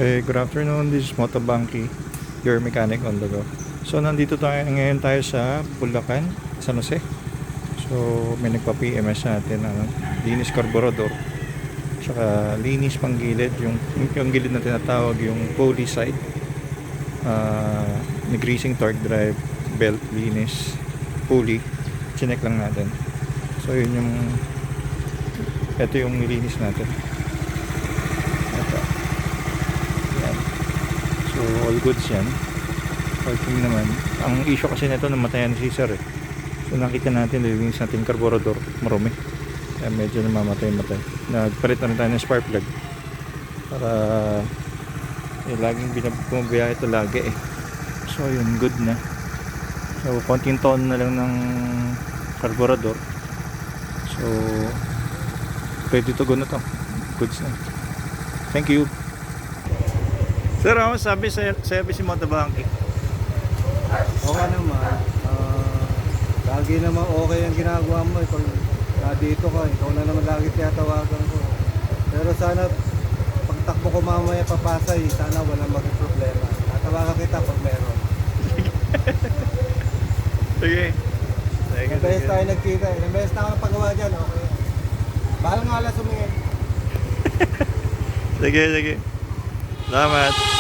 Okay, good afternoon. This is Motobanki, your mechanic on the go. So, nandito tayo ngayon sa Bulacan, San Jose. So, may nagpa-PMS natin ng linis carburetor. Tsaka linis panggilid, yung gilid na tinatawag yung pulley side. Greasing torque drive, belt linis, pulley. Chinek lang natin. So, ito yung nilinis natin. So all goods yan. Parking naman. Ang issue kasi nito namatayan si sir eh. So nakita natin, nilinis natin carburetor, marumi. Kaya medyo namamatay-matay. Nagpalit na rin tayo ng spark plug. Para laging binabiyahe ito lagi eh. So yun, good na. So konting taon na lang ng carburetor. So ready to go na to. Goods na. Thank you. Sir, ako sabi si Motobanki. Okay naman. Lagi naman okay ang ginagawa mo. Pag dito ka, ikaw na naman lagi tiyatawagan ko. Pero sana, pagtakbo ko mamaya papasay, sana walang maging problema. Tatawagan kita pag meron. Sige. Ilang beses tayo nagkita. Ilang beses na ako napagawa dyan. Okay. Bahala nga lang sumingin. Sige. Salamat.